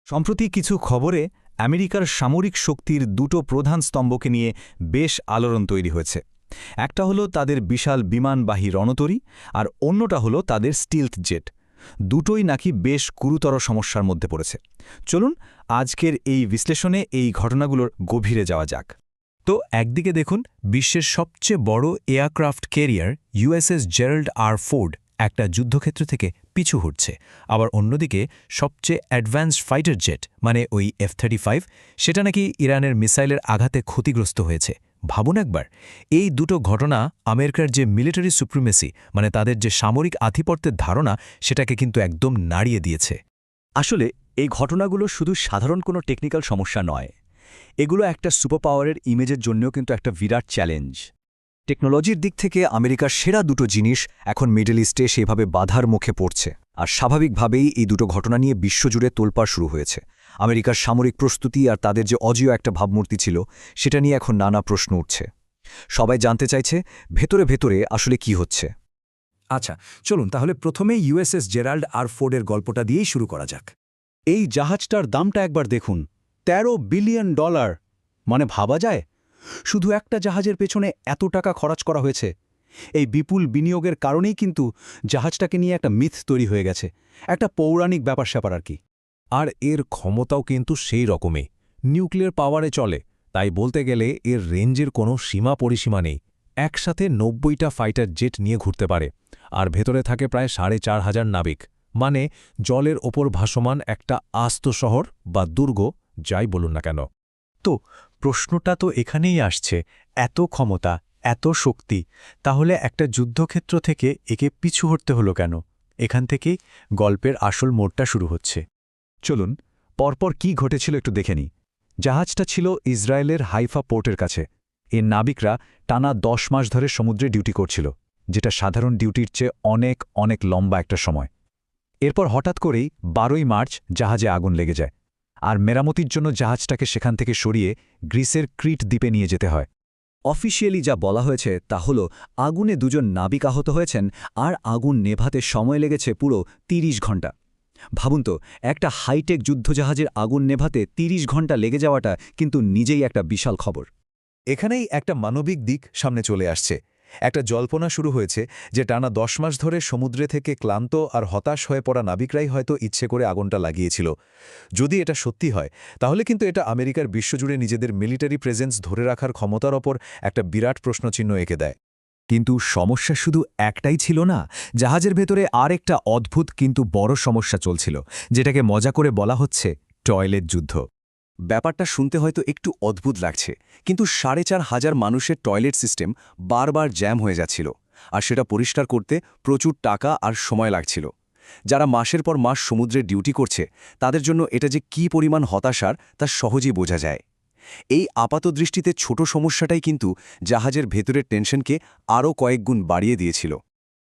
সম্প্রতি কিছু খবরে আমেরিকার সামরিক শক্তির দুটো প্রধান স্তম্ভকে নিয়ে বেশ আলোড়ন তৈরি হয়েছে। একটা হলো তাদের বিশাল বিমানবাহী রণতরী, আর অন্যটা হলো তাদের স্টিলথ জেট। দুটোই নাকি বেশ গুরুতর সমস্যার মধ্যে পড়েছে। চলুন আজকের এই বিশ্লেষণে এই ঘটনাগুলোর গভীরে যাওয়া যাক। তো একদিকে দেখুন, বিশ্বের সবচেয়ে বড় aircraft carrier USS Gerald R Ford একটা যুদ্ধক্ষেত্র থেকে পিছু হটছে। আবার অন্যদিকে সবচেয়ে অ্যাডভান্সড ফাইটার জেট মানে ওই F-35 সেটা নাকি ইরানের মিসাইলের আঘাতে ক্ষতিগ্রস্ত হয়েছে। ভাবুন একবার, এই দুটো ঘটনা আমেরিকার যে মিলিটারি সুপ্রিমেসি মানে তাদের যে সামরিক আধিপত্যের ধারণা সেটাকে কিন্তু একদম নাড়িয়ে দিয়েছে। আসলে এই ঘটনাগুলো শুধু সাধারণ কোনো টেকনিক্যাল সমস্যা নয়, এগুলো একটা সুপার পাওয়ারের ইমেজের জন্যও কিন্তু একটা বিরাট চ্যালেঞ্জ। টেকনোলজির দিক থেকে আমেরিকার সেরা দুটো জিনিস এখন মিডল ইস্টে সেভাবে বাধার মুখে পড়ছে, আর স্বাভাবিকভাবেই এই দুটো ঘটনা নিয়ে বিশ্বজুড়ে তোলপাড় শুরু হয়েছে। আমেরিকার সামরিক প্রস্তুতি আর তাদের যে অজেয় একটা ভাবমূর্তি ছিল সেটা নিয়ে এখন নানা প্রশ্ন উঠছে। সবাই জানতে চাইছে ভেতরে ভেতরে আসলে কি হচ্ছে। আচ্ছা, চলুন তাহলে প্রথমে ইউএসএস জেরাল্ড আর ফোর্ডের গল্পটা দিয়েই শুরু করা যাক। এই জাহাজটার দামটা একবার দেখুন, $13 বিলিয়ন। মানে ভাবা যায় শুধু একটা জাহাজের পেছনে এত টাকা খরচ করা হয়েছে। এই বিপুল বিনিয়োগের কারণেই কিন্তু জাহাজটাকে নিয়ে একটা মিথ তৈরি হয়ে গেছে, একটা পৌরাণিক ব্যাপার-স্যাপার আর কি। আর এর ক্ষমতাও কিন্তু সেই রকমই, নিউক্লিয়ার পাওয়ারে চলে। তাই বলতে গেলে এর রেঞ্জের কোনো সীমা পরিসীমা নেই। একসাথে 90টা ফাইটার জেট নিয়ে ঘুরতে পারে, আর ভেতরে থাকে প্রায় 4500 নাবিক। মানে জলের ওপর ভাসমান একটা আস্ত শহর বা দুর্গ, যাই বলুন না কেন। তো প্রশ্নটা তো এখানেই আসছে, এত ক্ষমতা, এত শক্তি, তাহলে একটা যুদ্ধক্ষেত্র থেকে একে পিছু হটতে হলো কেন? এখান থেকেই গল্পের আসল মোড়টা শুরু হচ্ছে। চলুন পরপর কি ঘটেছিল একটু দেখে নিই। জাহাজটা ছিল ইসরায়েলের হাইফা পোর্টের কাছে। এর নাবিকরা টানা 10 মাস ধরে সমুদ্রে ডিউটি করছিল, যেটা সাধারণ ডিউটির চেয়ে অনেক অনেক লম্বা একটা সময়। এরপর হঠাৎ করেই 12ই মার্চ জাহাজে আগুন লেগে যায়, আর মেরামতির জন্য জাহাজটাকে সেখান থেকে সরিয়ে গ্রিসের ক্রিট দ্বীপে নিয়ে যেতে হয়। অফিসিয়ালি যা বলা হয়েছে তা হল আগুনে 2 জন নাবিক আহত হয়েছেন, আর আগুন নেভাতে সময় লেগেছে পুরো 30 ঘণ্টা। ভাবুন তো, একটা হাইটেক যুদ্ধজাহাজের আগুন নেভাতে 30 ঘণ্টা লেগে যাওয়াটা কিন্তু নিজেই একটা বিশাল খবর। এখানেই একটা মানবিক দিক সামনে চলে আসছে। একটা জল্পনা শুরু হয়েছে যে টানা 10 মাস ধরে সমুদ্রে থেকে ক্লান্ত আর হতাশ হয়ে পড়া নাবিকরাই হয়তো ইচ্ছে করে আগুনটা লাগিয়েছিল। যদি এটা সত্যি হয় তাহলে কিন্তু এটা আমেরিকার বিশ্বজুড়ে নিজেদের মিলিটারি প্রেজেন্স ধরে রাখার ক্ষমতার ওপর একটা বিরাট প্রশ্নচিহ্ন এঁকে দেয়। কিন্তু সমস্যা শুধু একটাই ছিল না, জাহাজের ভেতরে আর একটা অদ্ভুত কিন্তু বড় সমস্যা চলছিল, যেটাকে মজা করে বলা হচ্ছে টয়লেট যুদ্ধ। ব্যাপারটা শুনতে হয়তো একটু অদ্ভুত লাগছে, কিন্তু 4500 মানুষের টয়লেট সিস্টেম বারবার জ্যাম হয়ে যাচ্ছিল, আর সেটা পরিষ্কার করতে প্রচুর টাকা আর সময় লাগছিল। যারা মাসের পর মাস সমুদ্রে ডিউটি করছে তাদের জন্য এটা যে কী পরিমাণ হতাশার তা সহজেই বোঝা যায়। এই আপাতদৃষ্টিতে ছোট সমস্যাটাই কিন্তু জাহাজের ভেতরের টেনশনকে আরও কয়েক গুণ বাড়িয়ে দিয়েছিল।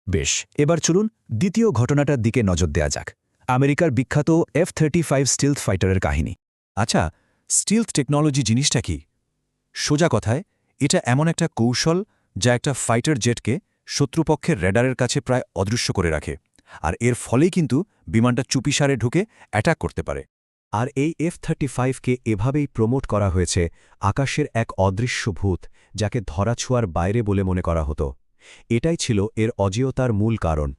বেশ, এবার চলুন দ্বিতীয় ঘটনাটার দিকে নজর দেয়া যাক, আমেরিকার বিখ্যাত F-35 স্টিলথ ফাইটারের কাহিনী। আচ্ছা, স্টিলথ টেকনোলজি জিনিসটা কি? সোজা কথায় এটা এমন একটা কৌশল যা একটা ফাইটার জেটকে শত্রুপক্ষের রেডারের কাছে প্রায় অদৃশ্য করে রাখে, আর এর ফলেই কিন্তু বিমানটা চুপিসারে ঢুকে অ্যাটাক করতে পারে। আর এই F-35কে এভাবেই প্রমোট করা হয়েছে আকাশের এক অদৃশ্য ভূত, যাকে ধরাছোঁয়ার বাইরে বলে মনে করা হতো। এটাই ছিল এর অজেয়তার মূল কারণ।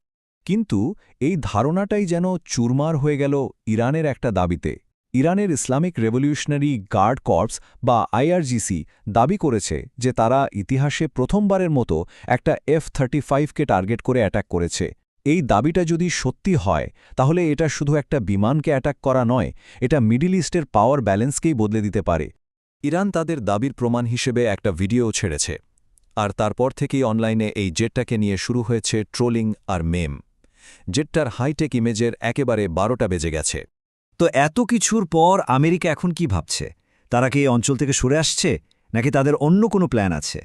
কিন্তু এই ধারণাটাই যেন চুরমার হয়ে গেল ইরানের একটা দাবিতে। ইরানের ইসলামিক রেভলিউশনারি গার্ড কর্পস বা IRGC দাবি করেছে যে তারা ইতিহাসে প্রথমবারের মতো একটা F-35কে টার্গেট করে অ্যাটাক করেছে। এই দাবিটা যদি সত্যি হয় তাহলে এটা শুধু একটা বিমানকে অ্যাটাক করা নয়, এটা মিডল ইস্টের পাওয়ার ব্যালেন্সকেই বদলে দিতে পারে। ইরান তাদের দাবির প্রমাণ হিসেবে একটা ভিডিও ছেড়েছে, আর তারপর থেকেই অনলাইনে এই জেটটাকে নিয়ে শুরু হয়েছে ট্রোলিং আর মেম। জেটটার হাইটেক ইমেজের একেবারে 12টা বেজে গেছে। তো এত কিছুর পর আমেরিকা এখন কি ভাবছে? তারা কি এই অঞ্চল থেকে সরে আসছে, নাকি তাদের অন্য কোনো প্ল্যান আছে?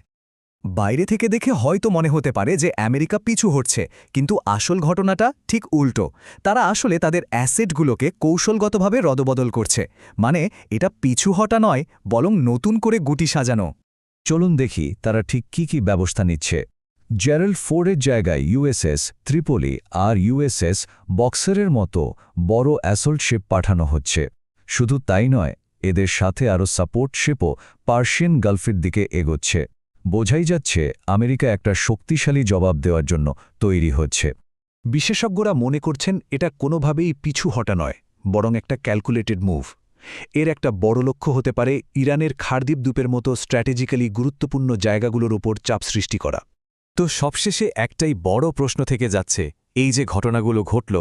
বাইরে থেকে দেখে হয়তো মনে হতে পারে যে আমেরিকা পিছু হটছে, কিন্তু আসল ঘটনাটা ঠিক উল্টো। তারা আসলে তাদের অ্যাসেটগুলোকে কৌশলগতভাবে রদবদল করছে। মানে এটা পিছু হটা নয়, বরং নতুন করে গুটি সাজানো। চলুন দেখি তারা ঠিক কি ব্যবস্থা নিচ্ছে। জেরাল্ড ফোর্ডের জায়গায় USS ত্রিপোলি আর USS বক্সারের মতো বড় অ্যাসল্ট শিপ পাঠানো হচ্ছে। শুধু তাই নয়, এদের সাথে আরও সাপোর্ট শিপও পার্সিয়ান গালফের দিকে এগোচ্ছে। বোঝাই যাচ্ছে আমেরিকা একটা শক্তিশালী জবাব দেওয়ার জন্য তৈরি হচ্ছে। বিশেষজ্ঞরা মনে করছেন এটা কোনোভাবেই পিছু হটা নয়, বরং একটা ক্যালকুলেটেড মুভ। এর একটা বড় লক্ষ্য হতে পারে ইরানের খারদিব দ্বীপের মতো স্ট্র্যাটেজিক্যালি গুরুত্বপূর্ণ জায়গাগুলোর ওপর চাপ সৃষ্টি করা। তো সবশেষে একটাই বড় প্রশ্ন থেকে যাচ্ছে, এই যে ঘটনাগুলো ঘটল,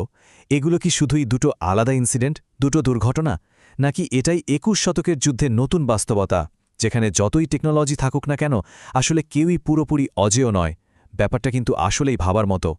এগুলো কি শুধুই দুটো আলাদা ইনসিডেন্ট, দুটো দুর্ঘটনা, নাকি এটাই ২১ শতকের যুদ্ধের নতুন বাস্তবতা, যেখানে যতই টেকনোলজি থাকুক না কেন আসলে কেউই পুরোপুরি অজেয় নয়? ব্যাপারটা কিন্তু আসলেই ভাবার মতো।